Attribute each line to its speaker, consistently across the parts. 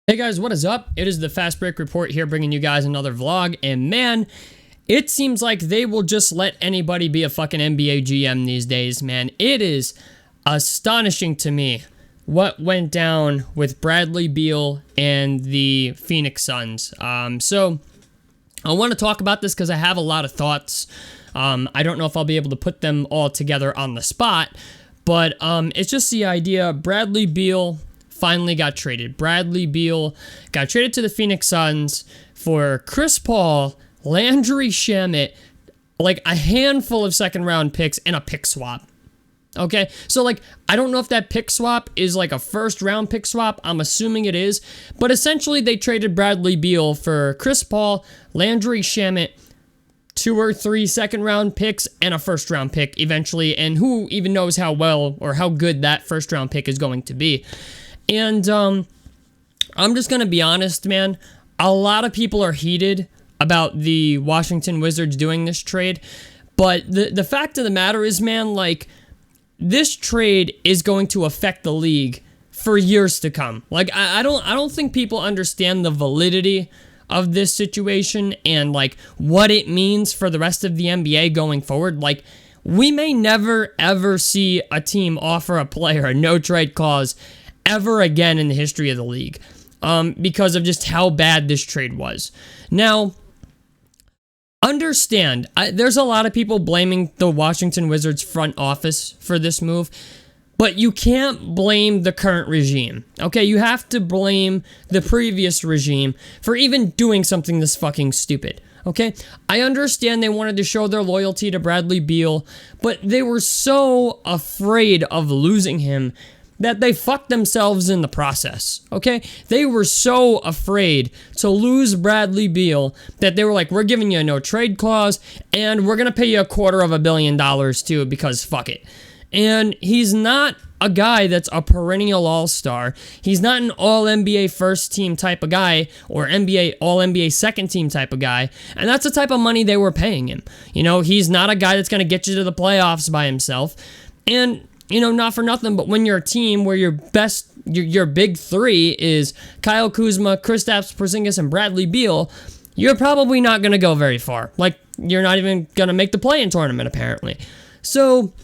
Speaker 1: Hey guys, what is up? It is the Fast Break Report here, bringing you guys another vlog, and man, it seems like they will just let anybody be a fucking NBA GM these days, man. It is astonishing to me what went down with Bradley Beal and the Phoenix Suns. So I want to talk about this because I have a lot of thoughts. I don't know if I'll be able to put them all together on the spot, but it's just the idea. Bradley Beal finally got traded. Bradley Beal got traded to the Phoenix Suns for Chris Paul, Landry Shamet, like a handful of second round picks and a pick swap. Okay, so like, I don't know if that pick swap is like a first round pick swap. I'm assuming it is, but essentially they traded Bradley Beal for Chris Paul, Landry Shamet, 2 or 3 second round picks and a first round pick eventually, and who even knows how well or how good that first round pick is going to be. And I'm just going to be honest, man. A lot of people are heated about the Washington Wizards doing this trade. But the fact of the matter is, man, like, this trade is going to affect the league for years to come. Like, I don't think people understand the validity of this situation and, like, what it means for the rest of the NBA going forward. Like, we may never, ever see a team offer a player a no-trade clause ever again in the history of the league, because of just how bad this trade was. Now, understand, there's a lot of people blaming the Washington Wizards front office for this move, but you can't blame the current regime, okay? You have to blame the previous regime for even doing something this fucking stupid, okay? I understand they wanted to show their loyalty to Bradley Beal, but they were so afraid of losing him that they fucked themselves in the process, okay? They were so afraid to lose Bradley Beal that they were like, we're giving you a no-trade clause, and we're going to pay you $250 million too, because fuck it. And he's not a guy that's a perennial all-star. He's not an all-NBA first-team type of guy or all-NBA second-team type of guy, and that's the type of money they were paying him. You know, he's not a guy that's going to get you to the playoffs by himself, and you know, not for nothing, but when you're a team where your big three is Kyle Kuzma, Kristaps Porzingis, and Bradley Beal, you're probably not going to go very far. Like, you're not even going to make the play-in tournament, apparently. So,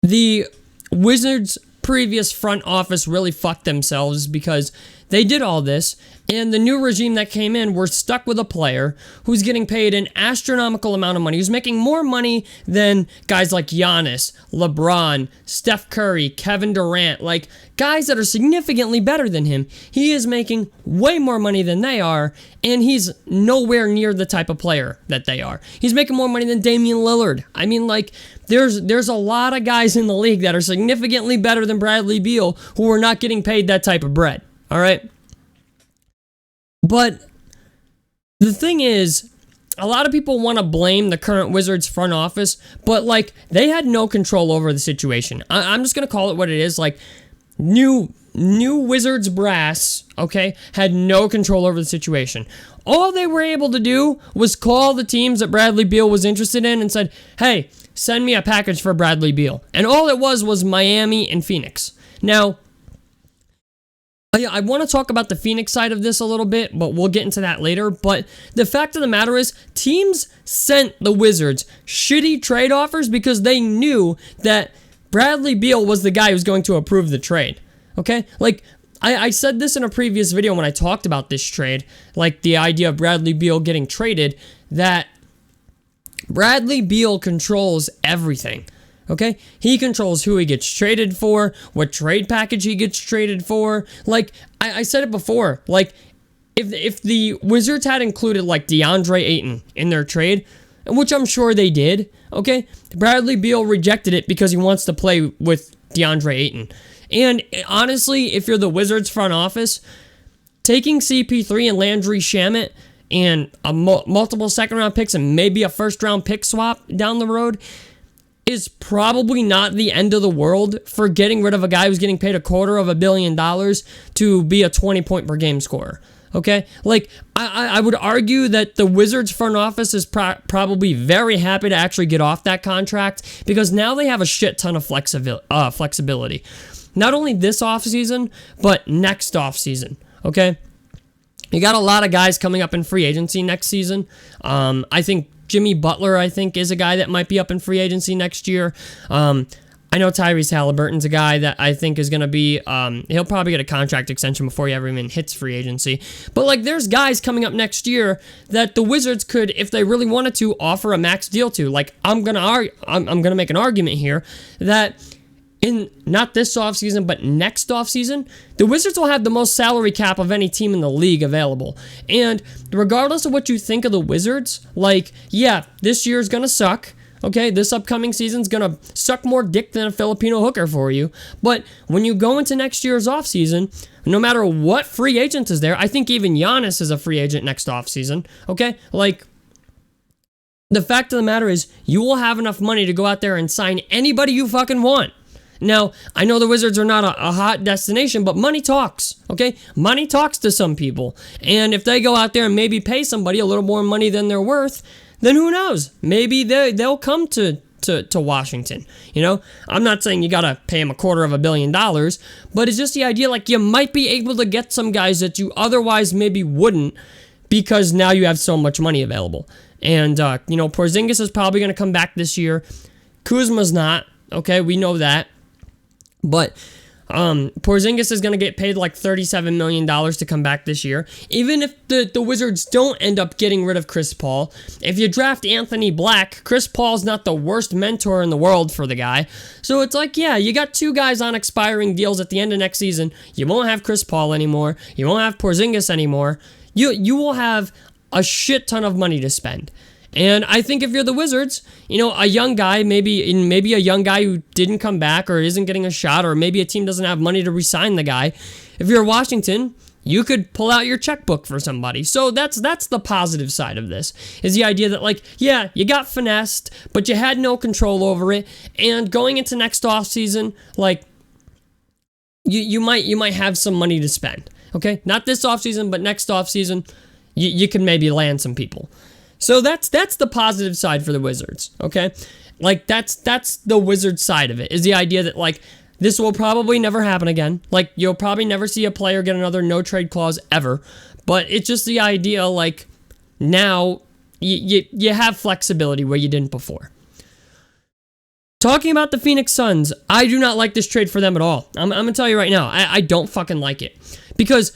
Speaker 1: the Wizards' previous front office really fucked themselves because they did all this, and the new regime that came in were stuck with a player who's getting paid an astronomical amount of money, who's making more money than guys like Giannis, LeBron, Steph Curry, Kevin Durant, like guys that are significantly better than him. He is making way more money than they are, and he's nowhere near the type of player that they are. He's making more money than Damian Lillard. I mean, like, there's a lot of guys in the league that are significantly better than Bradley Beal who are not getting paid that type of bread. All right. But the thing is, a lot of people want to blame the current Wizards front office, but like, they had no control over the situation. I'm just going to call it what it is. Like, new Wizards brass, okay, had no control over the situation. All they were able to do was call the teams that Bradley Beal was interested in and said, hey, send me a package for Bradley Beal. And all it was Miami and Phoenix. Now, I want to talk about the Phoenix side of this a little bit, but we'll get into that later. But the fact of the matter is, teams sent the Wizards shitty trade offers because they knew that Bradley Beal was the guy who was going to approve the trade. Okay? Like, I said this in a previous video when I talked about this trade, like the idea of Bradley Beal getting traded, that Bradley Beal controls everything. Okay? He controls who he gets traded for, what trade package he gets traded for. Like, I said it before, like, if the Wizards had included, like, DeAndre Ayton in their trade, which I'm sure they did, okay, Bradley Beal rejected it because he wants to play with DeAndre Ayton. And honestly, if you're the Wizards front office, taking CP3 and Landry Shamet and multiple second-round picks and maybe a first-round pick swap down the road is probably not the end of the world for getting rid of a guy who's getting paid $250 million to be a 20-point-per-game scorer. Okay? Like, I would argue that the Wizards front office is probably very happy to actually get off that contract because now they have a shit ton of flexibility. Not only this offseason, but next offseason. okay? You got a lot of guys coming up in free agency next season. I think Jimmy Butler, is a guy that might be up in free agency next year. I know Tyrese Halliburton's a guy that I think is going to be, he'll probably get a contract extension before he ever even hits free agency. But, like, there's guys coming up next year that the Wizards could, if they really wanted to, offer a max deal to. Like, I'm going to make an argument here that in not this offseason, but next offseason, the Wizards will have the most salary cap of any team in the league available. And regardless of what you think of the Wizards, like, yeah, this year is going to suck. Okay, this upcoming season's going to suck more dick than a Filipino hooker for you. But when you go into next year's offseason, no matter what free agent is there, I think even Giannis is a free agent next offseason. Okay, like, the fact of the matter is you will have enough money to go out there and sign anybody you fucking want. Now, I know the Wizards are not a hot destination, but money talks, okay? Money talks to some people. And if they go out there and maybe pay somebody a little more money than they're worth, then who knows? Maybe they'll come to Washington. You know, I'm not saying you gotta pay him $250 million, but it's just the idea, like, you might be able to get some guys that you otherwise maybe wouldn't because now you have so much money available. And, Porzingis is probably going to come back this year. Kuzma's not, okay? We know that. But Porzingis is going to get paid like $37 million to come back this year. Even if the Wizards don't end up getting rid of Chris Paul, if you draft Anthony Black, Chris Paul's not the worst mentor in the world for the guy. So it's like, yeah, you got two guys on expiring deals at the end of next season. You won't have Chris Paul anymore. You won't have Porzingis anymore. You will have a shit ton of money to spend. And I think if you're the Wizards, a young guy, maybe a young guy who didn't come back or isn't getting a shot, or maybe a team doesn't have money to re-sign the guy, if you're Washington, you could pull out your checkbook for somebody. So that's the positive side of this, is the idea that, like, yeah, you got finessed, but you had no control over it, and going into next offseason, like, you might have some money to spend, okay? Not this offseason, but next offseason, you can maybe land some people. So that's the positive side for the Wizards, okay? Like, that's the Wizards side of it, is the idea that, like, this will probably never happen again. Like, you'll probably never see a player get another no-trade clause ever. But it's just the idea, like, now you have flexibility where you didn't before. Talking about the Phoenix Suns, I do not like this trade for them at all. I'm going to tell you right now, I don't fucking like it. Because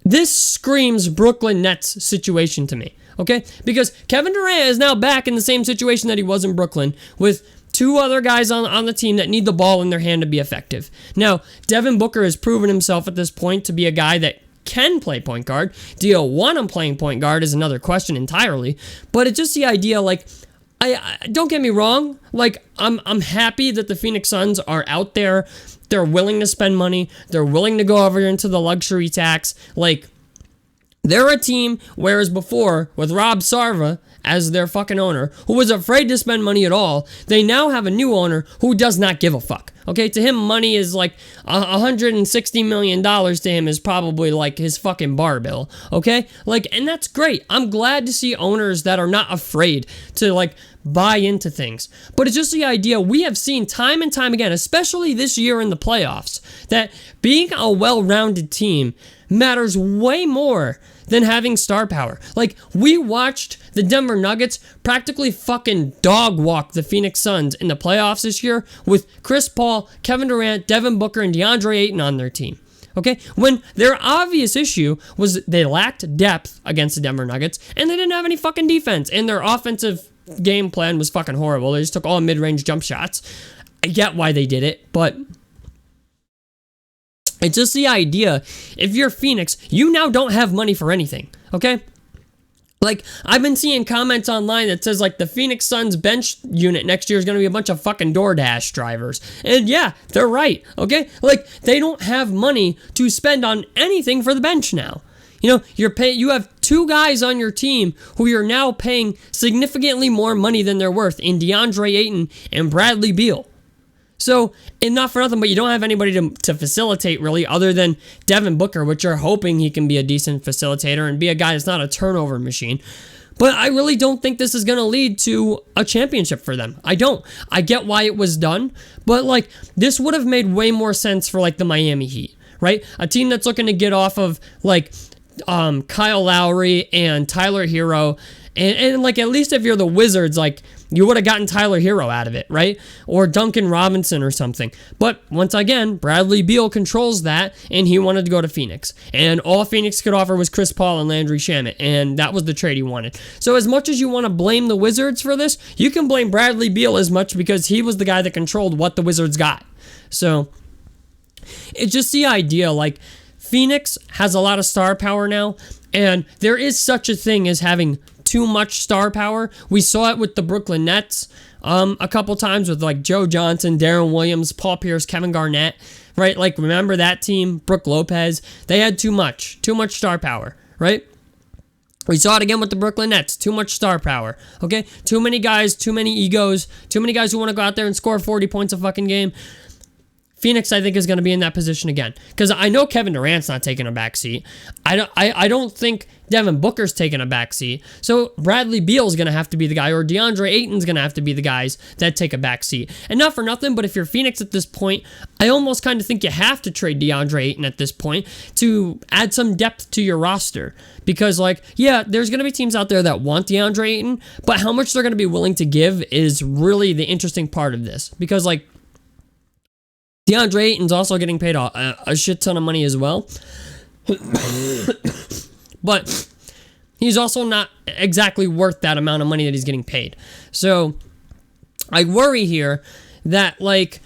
Speaker 1: this screams Brooklyn Nets situation to me. Okay? Because Kevin Durant is now back in the same situation that he was in Brooklyn, with two other guys on the team that need the ball in their hand to be effective. Now, Devin Booker has proven himself at this point to be a guy that can play point guard. Do you want him playing point guard is another question entirely. But it's just the idea, like, I don't get me wrong, like, I'm happy that the Phoenix Suns are out there. They're willing to spend money. They're willing to go over into the luxury tax. Like, they're a team, whereas before, with Rob Sarva as their fucking owner, who was afraid to spend money at all, they now have a new owner who does not give a fuck. Okay, to him, money is like $160 million to him is probably like his fucking bar bill. Okay, like, and that's great. I'm glad to see owners that are not afraid to, like, buy into things. But it's just the idea we have seen time and time again, especially this year in the playoffs, that being a well-rounded team matters way more than having star power. Like, we watched the Denver Nuggets practically fucking dog walk the Phoenix Suns in the playoffs this year with Chris Paul, Kevin Durant, Devin Booker, and DeAndre Ayton on their team. Okay? When their obvious issue was they lacked depth against the Denver Nuggets, and they didn't have any fucking defense, and their offensive game plan was fucking horrible. They just took all mid-range jump shots. I get why they did it, but it's just the idea, if you're Phoenix, you now don't have money for anything, okay? Like, I've been seeing comments online that says, like, the Phoenix Suns bench unit next year is going to be a bunch of fucking DoorDash drivers. And yeah, they're right, okay? Like, they don't have money to spend on anything for the bench now. You have two guys on your team who you're now paying significantly more money than they're worth in DeAndre Ayton and Bradley Beal. So, and not for nothing, but you don't have anybody to facilitate, really, other than Devin Booker, which you're hoping he can be a decent facilitator and be a guy that's not a turnover machine. But I really don't think this is going to lead to a championship for them. I don't. I get why it was done, but, like, this would have made way more sense for, like, the Miami Heat, right? A team that's looking to get off of like Kyle Lowry and Tyler Hero, and like at least if you're the Wizards, like you would have gotten Tyler Hero out of it, right? Or Duncan Robinson or something. But once again, Bradley Beal controls that, and he wanted to go to Phoenix. And all Phoenix could offer was Chris Paul and Landry Shamet, and that was the trade he wanted. So as much as you want to blame the Wizards for this, you can blame Bradley Beal as much because he was the guy that controlled what the Wizards got. So it's just the idea, like, Phoenix has a lot of star power now, and there is such a thing as having too much star power. We saw it with the Brooklyn Nets a couple times with like Joe Johnson, Darren Williams, Paul Pierce, Kevin Garnett, right? Like, remember that team, Brook Lopez? They had too much star power, right? We saw it again with the Brooklyn Nets. Too much star power, okay? Too many guys, too many egos, too many guys who want to go out there and score 40 points a fucking game. Phoenix, I think, is going to be in that position again. Because I know Kevin Durant's not taking a back seat. I don't think Devin Booker's taking a back seat. So Bradley Beal's going to have to be the guy, or DeAndre Ayton's going to have to be the guys that take a back seat. And not for nothing, but if you're Phoenix at this point, I almost kind of think you have to trade DeAndre Ayton at this point to add some depth to your roster. Because, like, yeah, there's going to be teams out there that want DeAndre Ayton, but how much they're going to be willing to give is really the interesting part of this. Because, like, DeAndre Ayton's also getting paid a shit ton of money as well. But he's also not exactly worth that amount of money that he's getting paid. So I worry here that, like,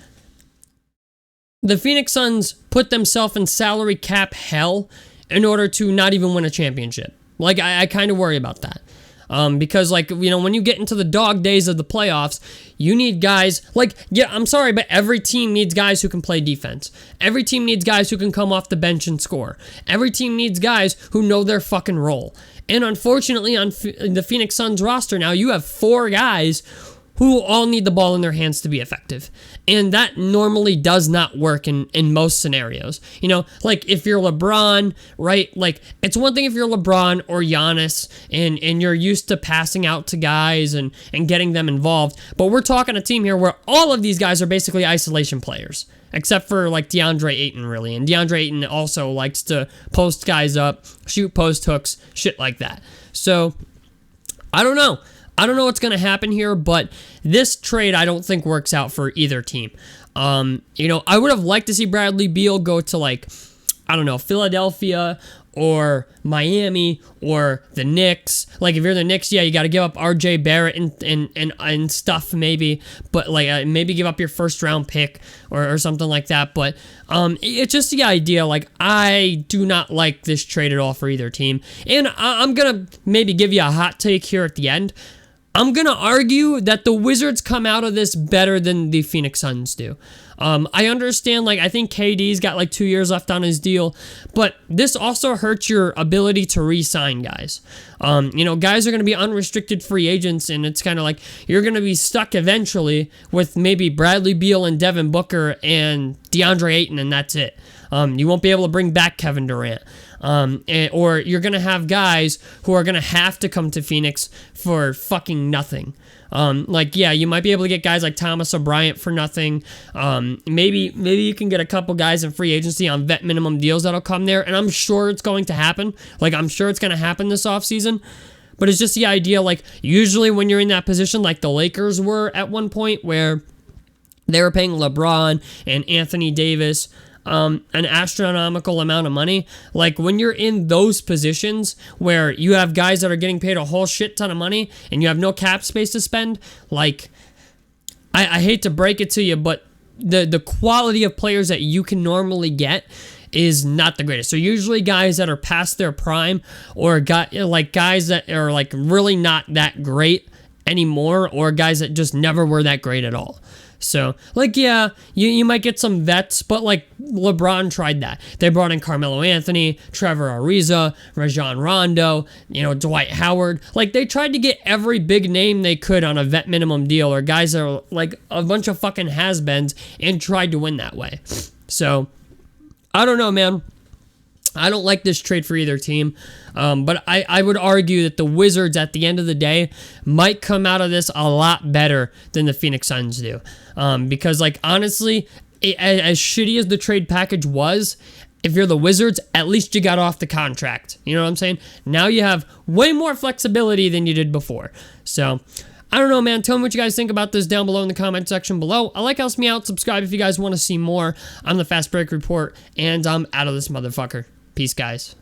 Speaker 1: the Phoenix Suns put themselves in salary cap hell in order to not even win a championship. Like, I kind of worry about that. Because, like, you know, when you get into the dog days of the playoffs, you need guys, like, yeah, I'm sorry, but every team needs guys who can play defense. Every team needs guys who can come off the bench and score. Every team needs guys who know their fucking role. And unfortunately, on the Phoenix Suns roster now, you have 4 guys who all need the ball in their hands to be effective. And that normally does not work in most scenarios. You know, like if you're LeBron, right? Like, it's one thing if you're LeBron or Giannis and you're used to passing out to guys and getting them involved. But we're talking a team here where all of these guys are basically isolation players. Except for, like, DeAndre Ayton, really. And DeAndre Ayton also likes to post guys up, shoot post hooks, shit like that. So, I don't know. I don't know what's going to happen here, but this trade I don't think works out for either team. You know, I would have liked to see Bradley Beal go to, like, I don't know, Philadelphia or Miami or the Knicks. Like, if you're the Knicks, yeah, you got to give up RJ Barrett and stuff maybe, but like maybe give up your first round pick or something like that. But it's just the idea, like, I do not like this trade at all for either team. And I'm going to maybe give you a hot take here at the end. I'm going to argue that the Wizards come out of this better than the Phoenix Suns do. I understand, like, I think KD's got like 2 years left on his deal, but this also hurts your ability to re-sign guys. You know, guys are going to be unrestricted free agents, and it's kind of like you're going to be stuck eventually with maybe Bradley Beal and Devin Booker and DeAndre Ayton, and that's it. You won't be able to bring back Kevin Durant. Or you're going to have guys who are going to have to come to Phoenix for fucking nothing. Like, yeah, you might be able to get guys like Thomas O'Brien for nothing. Maybe you can get a couple guys in free agency on vet minimum deals that'll come there, and I'm sure it's going to happen. Like, I'm sure it's going to happen this offseason. But it's just the idea, like, usually when you're in that position, like the Lakers were at one point, where they were paying LeBron and Anthony Davis an astronomical amount of money. Like, when you're in those positions where you have guys that are getting paid a whole shit ton of money and you have no cap space to spend, like, I hate to break it to you, but the quality of players that you can normally get is not the greatest. So usually guys that are past their prime, or guys that are like really not that great anymore, or guys that just never were that great at all. So, like, yeah, you might get some vets, but, like, LeBron tried that. They brought in Carmelo Anthony, Trevor Ariza, Rajon Rondo, you know, Dwight Howard. Like, they tried to get every big name they could on a vet minimum deal, or guys that are, like, a bunch of fucking has-beens, and tried to win that way. So, I don't know, man. I don't like this trade for either team, but I would argue that the Wizards, at the end of the day, might come out of this a lot better than the Phoenix Suns do. Because, like, honestly, as shitty as the trade package was, If you're the Wizards, at least you got off the contract. You know what I'm saying? Now you have way more flexibility than you did before. So, I don't know, man. Tell me what you guys think about this down below in the comment section below. I like, helps me out. Subscribe if you guys want to see more. I'm the Fast Break Report, and I'm out of this motherfucker. Peace, guys.